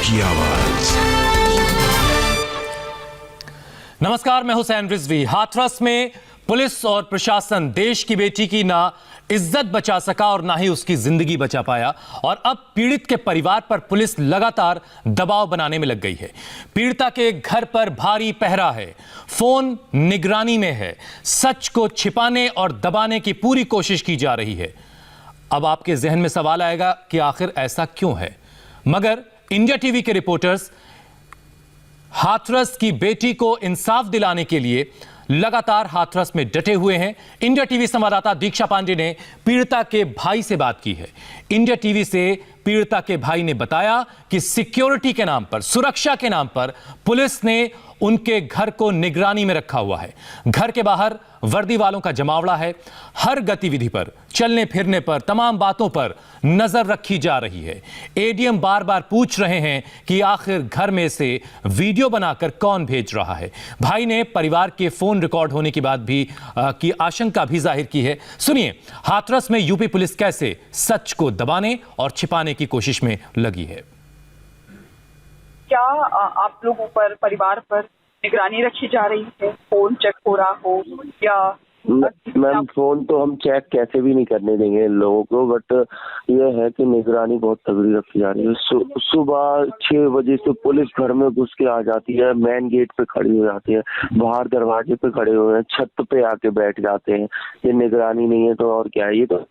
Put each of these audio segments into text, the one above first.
की आवाज। नमस्कार, मैं हुसैन रिजवी। हाथरस में पुलिस और प्रशासन देश की बेटी की ना इज्जत बचा सका और ना ही उसकी जिंदगी बचा पाया और अब पीड़ित के परिवार पर पुलिस लगातार दबाव बनाने में लग गई है। पीड़िता के घर पर भारी पहरा है, फोन निगरानी में है, सच को छिपाने और दबाने की पूरी कोशिश की जा रही है। अब आपके जहन में सवाल आएगा कि आखिर ऐसा क्यों है, मगर इंडिया टीवी के रिपोर्टर्स हाथरस की बेटी को इंसाफ दिलाने के लिए लगातार हाथरस में डटे हुए हैं। इंडिया टीवी संवाददाता दीक्षा पांडे ने पीड़िता के भाई से बात की है। इंडिया टीवी से पीड़िता के भाई ने बताया कि सिक्योरिटी के नाम पर, सुरक्षा के नाम पर पुलिस ने उनके घर को निगरानी में रखा हुआ है। घर के बाहर वर्दी वालों का जमावड़ा है। हर गतिविधि पर, चलने फिरने पर, तमाम बातों पर नजर रखी जा रही है। एडीएम बार बार पूछ रहे हैं कि आखिर घर में से वीडियो बनाकर कौन भेज रहा है। भाई ने परिवार के फोन रिकॉर्ड होने की बात भी की आशंका भी जाहिर की है। सुनिए, हाथरस में यूपी पुलिस कैसे सच को दबाने और छिपाने की कोशिश में लगी है। क्या आप लोगों पर, परिवार पर निगरानी रखी जा रही है? फोन चेक हो रहा हो या? मैम, फोन तो हम चेक कैसे भी नहीं करने देंगे इन लोगों को, बट ये है कि निगरानी बहुत तगड़ी रखी जा रही है। सुबह 6 बजे से पुलिस घर में घुस के आ जाती है, मेन गेट पे खड़ी हो जाती है, बाहर दरवाजे पे खड़े हुए हैं, छत पे आके बैठ जाते हैं। ये निगरानी नहीं है तो और क्या है? ये तो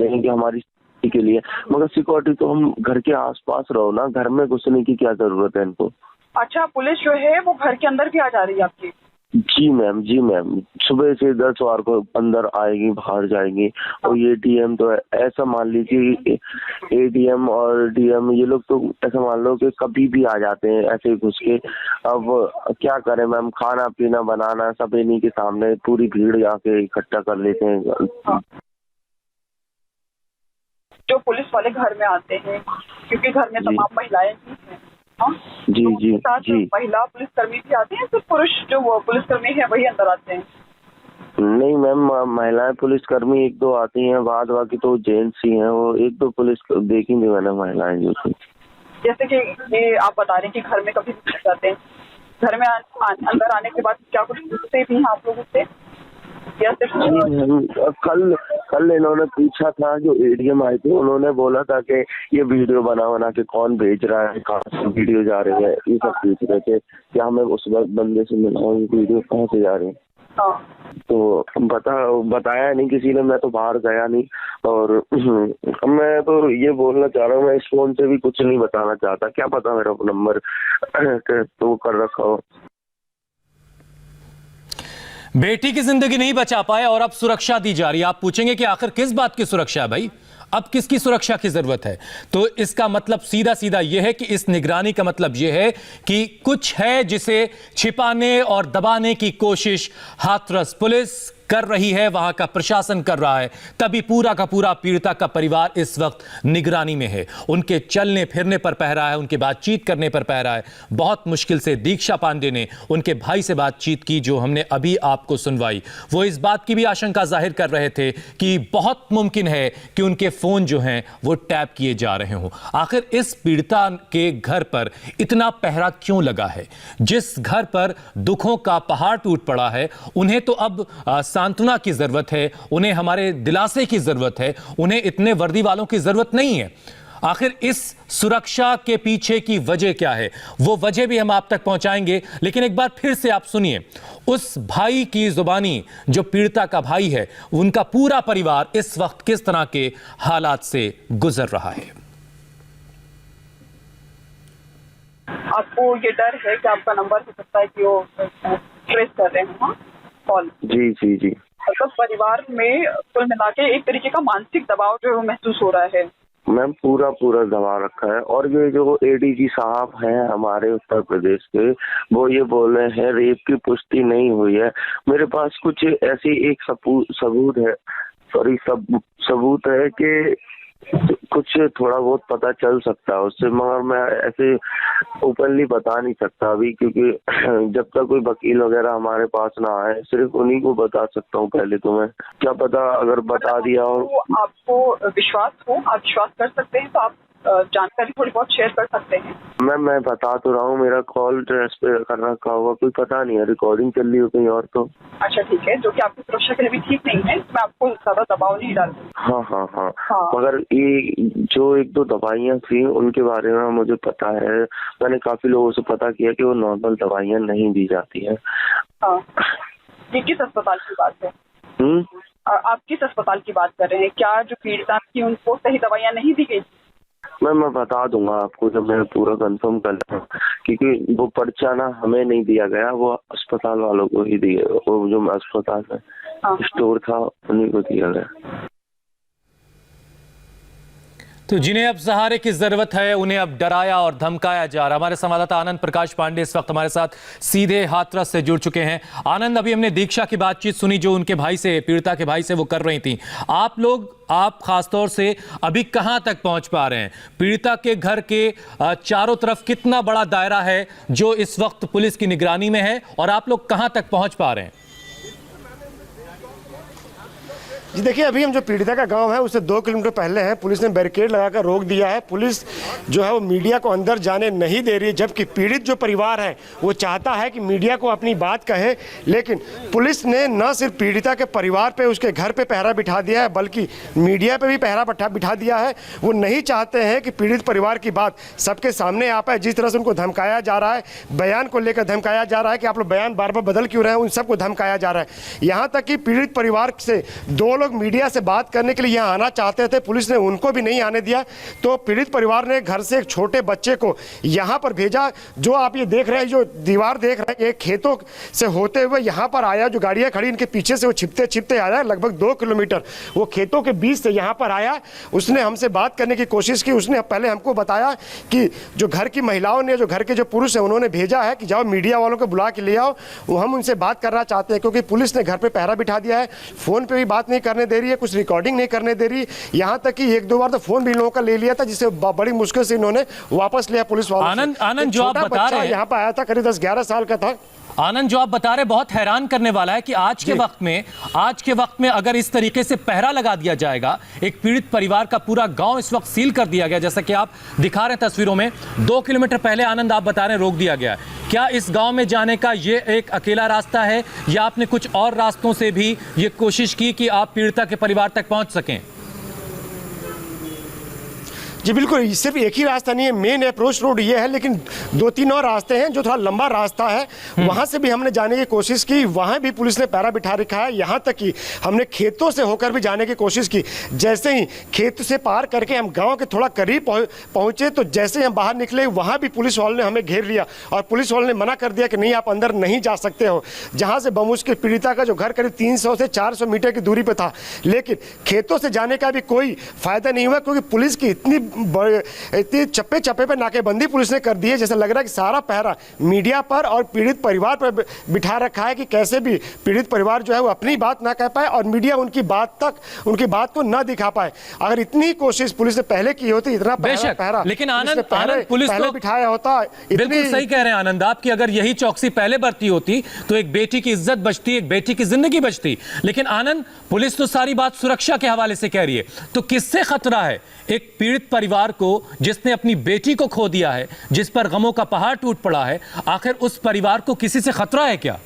कि हमारी के लिए, मगर सिक्योरिटी तो हम घर के आसपास रहो ना, घर में घुसने की क्या जरूरत है इनको? अच्छा, पुलिस जो है वो घर के अंदर भी आ जा रही है आपकी? जी मैम, सुबह से 10 बार को अंदर आएगी, बाहर जाएंगी। और ये डीएम तो ऐसा मान लीजिए, एडीएम और डीएम ये लोग तो ऐसा मान लो कि कभी भी आ जाते हैं ऐसे घुस के। अब क्या करें मैम, खाना पीना बनाना सब इन्हीं के सामने, पूरी भीड़ आके इकट्ठा कर लेते हैं। जो पुलिस वाले घर में आते हैं, क्योंकि घर में तमाम महिलाएं भी हैं, जी साथ महिला पुलिसकर्मी भी आते हैं, सिर्फ पुरुष जो वो पुलिसकर्मी है वही अंदर आते हैं? नहीं मैम, महिलाएं पुलिसकर्मी 1-2 आती हैं, बाकी तो जेंट्स ही हैं। वो 1-2 पुलिस देखेंगे मैंने महिलाएं जो थी। जैसे कि ये आप बता रहे हैं कि घर में कभी भी जाते हैं, घर में अंदर आने के बाद क्या कुछ पूछते भी हैं आप लोगों से? कल इन्होंने पूछा था, जो एडीएम आए थे उन्होंने बोला था कि ये वीडियो बना के कौन भेज रहा है, कहाँ से वीडियो जा रही है, ये सब पूछ रहे थे। क्या मैं उस वक्त बंदे से मिला हूँ, वीडियो कहाँ से जा रही है? तो बताया नहीं किसी ने, मैं तो बाहर गया नहीं। और मैं तो ये बोलना चाह रहा हूँ, मैं इस फोन से भी कुछ नहीं बताना चाहता। क्या पता मेरा नंबर तो कर रखा हो। बेटी की जिंदगी नहीं बचा पाए और अब सुरक्षा दी जा रही है। आप पूछेंगे कि आखिर किस बात की सुरक्षा है भाई, अब किसकी सुरक्षा की जरूरत है? तो इसका मतलब सीधा सीधा यह है कि इस निगरानी का मतलब यह है कि कुछ है जिसे छिपाने और दबाने की कोशिश हाथरस पुलिस कर रही है, वहां का प्रशासन कर रहा है। तभी पूरा का पूरा पीड़िता का परिवार इस वक्त निगरानी में है। उनके चलने फिरने पर पहरा है, उनके बातचीत करने पर पहरा है। बहुत मुश्किल से दीक्षा पांडे ने उनके भाई से बातचीत की, जो हमने अभी आपको सुनवाई। वो इस बात की भी आशंका जाहिर कर रहे थे कि बहुत मुमकिन है कि उनके फोन जो हैं वो टैप किए जा रहे हों। आखिर इस पीड़िता के घर पर इतना पहरा क्यों लगा है? जिस घर पर दुखों का पहाड़ टूट पड़ा है, उन्हें तो अब सांत्वना की जरूरत है, उन्हें हमारे दिलासे की जरूरत है, उन्हें इतने वर्दी वालों की जरूरत नहीं है। आखिर इस सुरक्षा के पीछे की वजह क्या है, वो वजह भी हम आप तक पहुंचाएंगे। लेकिन एक बार फिर से आप सुनिए उस भाई की जुबानी, जो पीड़िता का भाई है, उनका पूरा परिवार इस वक्त किस तरह के हालात से गुजर रहा है। आपको ये डर है कि आपका नंबर हो सकता है कि वो ट्रेस कर रहे हैं? कॉल जी मतलब परिवार में कुल मिला के एक तरीके का मानसिक दबाव जो महसूस हो रहा है? मैम पूरा दबाव रखा है। और ये जो एडीजी साहब हैं हमारे उत्तर प्रदेश के, वो ये बोल रहे हैं रेप की पुष्टि नहीं हुई है। मेरे पास कुछ ऐसी एक सबूत है कि कुछ थोड़ा बहुत पता चल सकता है उससे, मगर मैं ऐसे ओपनली बता नहीं सकता अभी, क्योंकि जब तक कोई वकील वगैरह हमारे पास ना आए, सिर्फ उन्हीं को बता सकता हूँ पहले तो मैं। क्या पता अगर बता दिया और आपको विश्वास हो, आप विश्वास कर सकते हैं, तो आप जानकारी थोड़ी बहुत शेयर कर सकते हैं? मैं बता तो रहा हूँ, मेरा कॉल ट्रांसफर कर रखा होगा, कोई पता नहीं है, रिकॉर्डिंग चल रही हो कहीं और तो। अच्छा ठीक है, जो कि आपकी सुरक्षा के लिए भी ठीक नहीं है, मैं आपको ज्यादा दबाव नहीं डालूंगी। हाँ हाँ हाँ, हाँ। मगर ये जो एक दो दवाइयाँ थी उनके बारे में मुझे पता है, मैंने काफी लोगों से पता किया कि वो नॉर्मल दवाइयाँ नहीं दी जाती है। हाँ, ये किस अस्पताल की बात है? आप किस अस्पताल की बात कर रहे हैं? क्या जो पीड़िता थी उनको सही दवाइयाँ नहीं दी गई? मैं बता दूंगा आपको जब मैं पूरा कंफर्म कर लूँ, क्योंकि वो पर्चा ना हमें नहीं दिया गया, वो अस्पताल वालों को ही दिया, वो जो अस्पताल में स्टोर था उन्हीं को दिया गया। तो जिन्हें अब सहारे की जरूरत है उन्हें अब डराया और धमकाया जा रहा। हमारे संवाददाता आनंद प्रकाश पांडे इस वक्त हमारे साथ सीधे हाथरस से जुड़ चुके हैं। आनंद, अभी हमने दीक्षा की बातचीत सुनी जो उनके भाई से, पीड़िता के भाई से वो कर रही थी। आप खासतौर से अभी कहां तक पहुंच पा रहे हैं? पीड़िता के घर के चारों तरफ कितना बड़ा दायरा है जो इस वक्त पुलिस की निगरानी में है, और आप लोग कहां तक पहुंच पा रहे हैं? जी देखिए, अभी हम जो पीड़िता का गांव है उससे 2 किलोमीटर पहले हैं। पुलिस ने बैरिकेड लगाकर रोक दिया है। पुलिस जो है वो मीडिया को अंदर जाने नहीं दे रही है, जबकि पीड़ित जो परिवार है वो चाहता है कि मीडिया को अपनी बात कहे। लेकिन पुलिस ने न सिर्फ पीड़िता के परिवार पे, उसके घर पे पहरा बिठा दिया है, बल्कि मीडिया पे भी पहरा बिठा दिया है। वो नहीं चाहते हैं कि पीड़ित परिवार की बात सबके सामने आ पाए। जिस तरह से उनको धमकाया जा रहा है, बयान को लेकर धमकाया जा रहा है कि आप लोग बयान बार बार बदल क्यों रहे हैं, उन सबको धमकाया जा रहा है। यहाँ तक कि पीड़ित परिवार से 2 लोग मीडिया से बात करने के लिए यहाँ आना चाहते थे, पुलिस ने उनको भी नहीं आने दिया। तो पीड़ित परिवार ने घर से एक छोटे बच्चे को यहाँ पर भेजा। जो आप ये देख रहे हैं, जो दीवार देख रहे हैं, एक खेतों से होते हुए यहाँ पर आया। जो गाड़ियाँ खड़ी इनके पीछे से वो छिपते आया, लगभग 2 किलोमीटर वो खेतों के बीच से यहाँ पर आया। उसने हमसे बात करने की कोशिश की। उसने पहले हमको बताया कि जो घर की महिलाओं ने, जो घर के जो पुरुष है, उन्होंने भेजा है कि जाओ मीडिया वालों को बुला के ले आओ, वो हम उनसे बात करना चाहते हैं, क्योंकि पुलिस ने घर पे पहरा बिठा दिया है। फोन पे भी बात नहीं करने दे रही है, कुछ रिकॉर्डिंग नहीं करने दे रही। यहाँ तक कि 1-2 बार तो फोन भी लोगों का ले लिया था, जिसे बड़ी मुश्किल से इन्होंने वापस लिया पुलिस वालों से। आनंद, जो आप बता रहे हैं, यहाँ पर आया था, करीब 10-11 साल का था। आनंद, जो आप बता रहे बहुत हैरान करने वाला है कि आज के वक्त में अगर इस तरीके से पहरा लगा दिया जाएगा, एक पीड़ित परिवार का पूरा गांव इस वक्त सील कर दिया गया, जैसा कि आप दिखा रहे हैं तस्वीरों में। 2 किलोमीटर पहले आनंद आप बता रहे हैं रोक दिया गया है। क्या इस गांव में जाने का ये एक अकेला रास्ता है, या आपने कुछ और रास्तों से भी ये कोशिश की कि आप पीड़िता के परिवार तक पहुंच सकें? जी बिल्कुल, सिर्फ एक ही रास्ता नहीं है, मेन अप्रोच रोड ये है, लेकिन 2-3 और रास्ते हैं जो थोड़ा लंबा रास्ता है। वहाँ से भी हमने जाने की कोशिश की, वहाँ भी पुलिस ने पहरा बिठा रखा है। यहाँ तक कि हमने खेतों से होकर भी जाने की कोशिश की। जैसे ही खेत से पार करके हम गांव के थोड़ा करीब पहुँचे, तो जैसे ही हम बाहर निकले, वहाँ भी पुलिस वालों ने हमें घेर लिया और पुलिस वालों ने मना कर दिया कि नहीं, आप अंदर नहीं जा सकते हो। जहाँ से बमुश्किल पीड़िता का जो घर करीब 300 से 400 मीटर की दूरी पर था, लेकिन खेतों से जाने का भी कोई फायदा नहीं हुआ, क्योंकि पुलिस की इतनी चप्पे पे नाकेबंदी पुलिस ने कर दी है, जैसे लग रहा है कि सारा पहरा मीडिया पर और पीड़ित परिवार पर बिठा रखा है कि कैसे भी पीड़ित परिवार जो है वो अपनी बात ना कह पाए और मीडिया उनकी बात को ना दिखा पाए। अगर इतनी कोशिश पुलिस ने पहले की होती, इतना पहरा, लेकिन आनंद, पुलिस पहले बिठाया होता। बिल्कुल सही कह रहे हैं आनंद आप, कि अगर यही चौकसी पहले बरती होती तो एक बेटी की इज्जत बचती, एक बेटी की जिंदगी बचती। लेकिन आनंद, पुलिस तो सारी बात सुरक्षा के हवाले से कह रही है, तो किससे खतरा है एक पीड़ित परिवार को जिसने अपनी बेटी को खो दिया है, जिस पर गमों का पहाड़ टूट पड़ा है? आखिर उस परिवार को किसी से खतरा है क्या?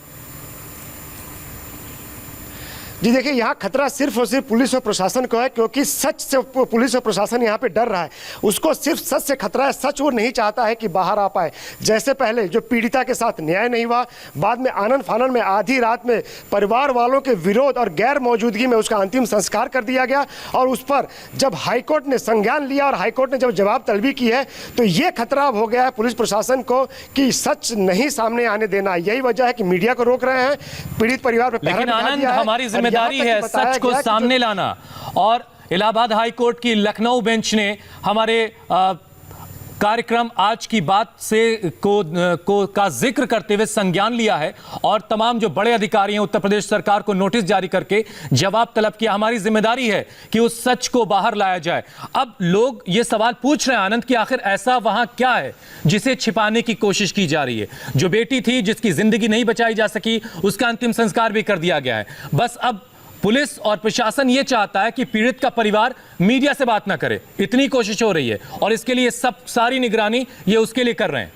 जी देखिए, यहाँ खतरा सिर्फ और सिर्फ पुलिस और प्रशासन को है, क्योंकि सच से पुलिस और प्रशासन यहाँ पे डर रहा है। उसको सिर्फ सच से खतरा है। सच वो नहीं चाहता है कि बाहर आ पाए। जैसे पहले जो पीड़िता के साथ न्याय नहीं हुआ, बाद में आनन फानन में आधी रात में परिवार वालों के विरोध और गैर मौजूदगी में उसका अंतिम संस्कार कर दिया गया, और उस पर जब हाईकोर्ट ने संज्ञान लिया और हाईकोर्ट ने जब जवाब तलबी की है, तो ये खतरा हो गया है पुलिस प्रशासन को कि सच नहीं सामने आने देना। यही वजह है कि मीडिया को रोक रहे हैं, पीड़ित परिवार पर पहरा बिठा दिया है। हमारी जिम्मेदारी है सच को सामने लाना, और इलाहाबाद हाई कोर्ट की लखनऊ बेंच ने हमारे कार्यक्रम आज की बात से का जिक्र करते हुए संज्ञान लिया है, और तमाम जो बड़े अधिकारी हैं उत्तर प्रदेश सरकार को नोटिस जारी करके जवाब तलब किया। हमारी जिम्मेदारी है कि उस सच को बाहर लाया जाए। अब लोग ये सवाल पूछ रहे हैं आनंद कि आखिर ऐसा वहां क्या है जिसे छिपाने की कोशिश की जा रही है? जो बेटी थी जिसकी जिंदगी नहीं बचाई जा सकी, उसका अंतिम संस्कार भी कर दिया गया है। बस अब पुलिस और प्रशासन ये चाहता है कि पीड़ित का परिवार मीडिया से बात ना करे, इतनी कोशिश हो रही है और इसके लिए सारी निगरानी ये उसके लिए कर रहे हैं।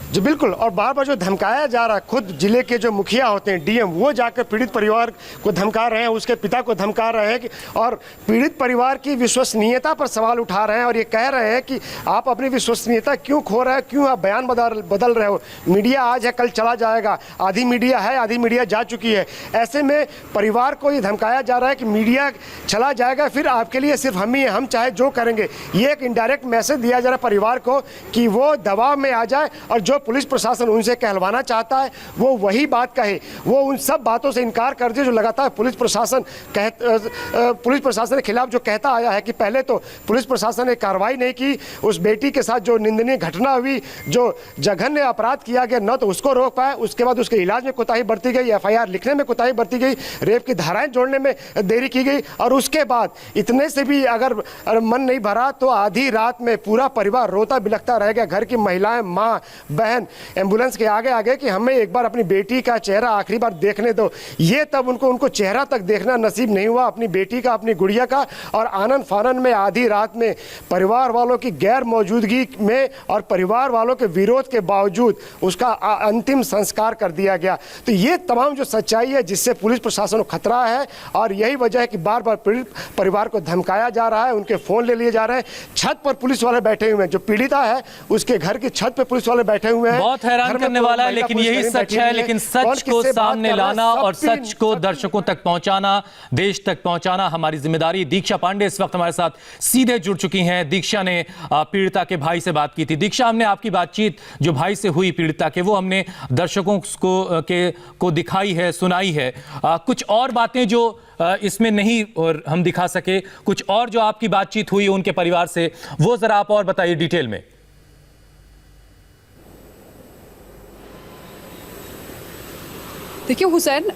जी बिल्कुल, और बार बार जो धमकाया जा रहा है, खुद जिले के जो मुखिया होते हैं डीएम, वो जाकर पीड़ित परिवार को धमका रहे हैं, उसके पिता को धमका रहे हैं कि और पीड़ित परिवार की विश्वसनीयता पर सवाल उठा रहे हैं और ये कह रहे हैं कि आप अपनी विश्वसनीयता क्यों खो रहे हैं, क्यों आप बयान बदल रहे हो, मीडिया आज है कल चला जाएगा, आधी मीडिया है आधी मीडिया जा चुकी है। ऐसे में परिवार को ये धमकाया जा रहा है कि मीडिया चला जाएगा फिर आपके लिए सिर्फ हम ही हैं, हम चाहे जो करेंगे। ये एक इनडायरेक्ट मैसेज दिया जा रहा है परिवार को कि वो दबाव में आ जाए और जो पुलिस प्रशासन उनसे कहलवाना चाहता है वो वही बात कहे, वो उन सब बातों से इनकार कर दे जो लगातार पुलिस प्रशासन के खिलाफ जो कहता आया है कि पहले तो पुलिस प्रशासन ने कार्रवाई नहीं की, उस बेटी के साथ जो निंदनीय घटना हुई, जो जघन्य अपराध किया गया, न तो उसको रोक पाए, उसके बाद उसके इलाज में कोताही बरती गई, एफआईआर लिखने में कोताही बरती गई, रेप की धाराएं जोड़ने में देरी की गई और उसके बाद इतने से भी अगर मन नहीं भरा तो आधी रात में पूरा परिवार रोता बिलखता रह गया। घर की महिलाएं, माँ बहन एम्बुलेंस के आगे आगे कि हमें एक बार अपनी बेटी का चेहरा आखिरी बार देखने दो। ये तब उनको चेहरा तक देखना नसीब नहीं हुआ अपनी बेटी का, अपनी गुड़िया का, और आनंद फानन में आधी रात में परिवार वालों की गैर मौजूदगी में और परिवार वालों के विरोध के बावजूद उसका अंतिम संस्कार कर दिया गया। तो ये तमाम जो सच्चाई है जिससे पुलिस प्रशासन को खतरा है और यही वजह है कि बार बार पीड़ित परिवार को धमकाया जा रहा है, उनके फोन ले लिए जा रहे हैं, छत पर पुलिस वाले बैठे हुए हैं, जो पीड़िता है उसके घर की छत पर पुलिस वाले बैठे हुए हैं। बहुत हैरान करने वाला है, लेकिन यही सच है। लेकिन सच को सामने लाना और सच को दर्शकों तक पहुंचाना, देश तक पहुंचाना हमारी जिम्मेदारी। दीक्षा पांडे इस वक्त हमारे साथ सीधे जुड़ चुकी हैं। दीक्षा ने पीड़िता के भाई से बात की थी। दीक्षा, हमने आपकी बातचीत जो भाई से हुई पीड़िता के, वो हमने दर्शकों को दिखाई है, सुनाई है। कुछ और बातें जो इसमें नहीं और हम दिखा सके, कुछ और जो आपकी बातचीत हुई उनके परिवार से, वो जरा आप और बताइए डिटेल में। देखिए हुसैन,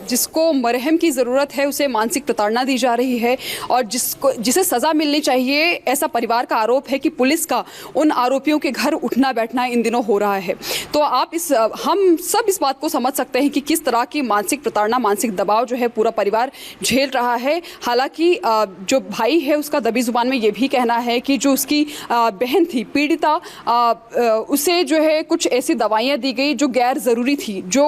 जिसको मरहम की ज़रूरत है उसे मानसिक प्रताड़ना दी जा रही है और जिसे सज़ा मिलनी चाहिए, ऐसा परिवार का आरोप है कि पुलिस का उन आरोपियों के घर उठना बैठना इन दिनों हो रहा है। तो हम सब इस बात को समझ सकते हैं कि किस तरह की मानसिक प्रताड़ना, मानसिक दबाव जो है पूरा परिवार झेल रहा है। हालांकि जो भाई है उसका दबी जुबान में ये भी कहना है कि जो उसकी बहन थी पीड़िता, उसे जो है कुछ ऐसी दवाइयाँ दी गई जो गैर ज़रूरी थी, जो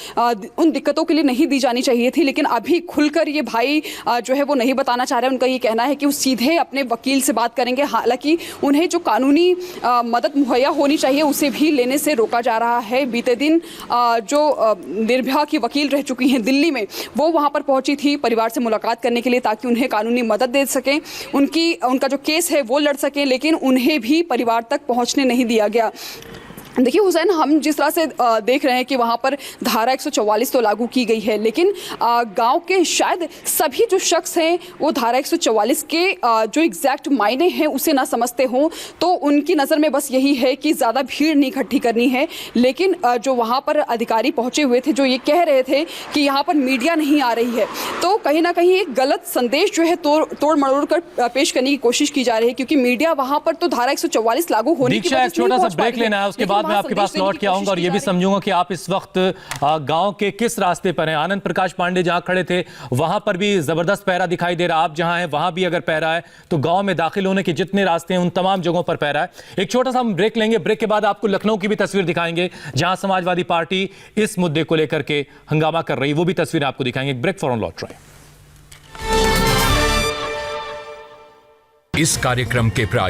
उन दिक्कतों के लिए नहीं दी जानी चाहिए थी। लेकिन अभी खुलकर ये भाई जो है वो नहीं बताना चाह रहे हैं। उनका ये कहना है कि वो सीधे अपने वकील से बात करेंगे। हालांकि उन्हें जो कानूनी मदद मुहैया होनी चाहिए उसे भी लेने से रोका जा रहा है। बीते दिन जो निर्भया की वकील रह चुकी हैं दिल्ली में, वो वहाँ पर पहुँची थी परिवार से मुलाकात करने के लिए ताकि उन्हें कानूनी मदद दे सकें, उनका जो केस है वो लड़ सकें, लेकिन उन्हें भी परिवार तक पहुँचने नहीं दिया गया। देखिए हुसैन, हम जिस तरह से देख रहे हैं कि वहाँ पर धारा 144 तो लागू की गई है, लेकिन गांव के शायद सभी जो शख्स हैं वो धारा 144 के जो एग्जैक्ट मायने हैं उसे ना समझते हों। तो उनकी नज़र में बस यही है कि ज़्यादा भीड़ नहीं इकट्ठी करनी है। लेकिन जो वहाँ पर अधिकारी पहुँचे हुए थे, जो ये कह रहे थे कि यहाँ पर मीडिया नहीं आ रही है, तो कहीं ना कहीं एक गलत संदेश जो है तोड़ मरोड़ कर पेश करने की कोशिश की जा रही है, क्योंकि मीडिया वहाँ पर तो धारा 144 लागू होने की वजह से छोटा सा ब्रेक लेना है, उसके बाद मैं आपके पास लौट के आऊंगा और ये भी समझूंगा कि आप इस वक्त गांव के किस रास्ते पर हैं। आनंद प्रकाश पांडे जहां खड़े थे वहां पर भी जबरदस्त पहरा दिखाई दे रहा, आप जहां हैं वहां भी अगर पहरा है तो गांव में दाखिल होने के जितने रास्ते हैं उन तमाम जगहों पर पहरा है। एक छोटा सा हम ब्रेक लेंगे, ब्रेक के बाद आपको लखनऊ की भी तस्वीर दिखाएंगे जहां समाजवादी पार्टी इस मुद्दे को लेकर के हंगामा कर रही, वो भी तस्वीर आपको दिखाएंगे। ब्रेक फौरन लौट रहे हैं। इस कार्यक्रम के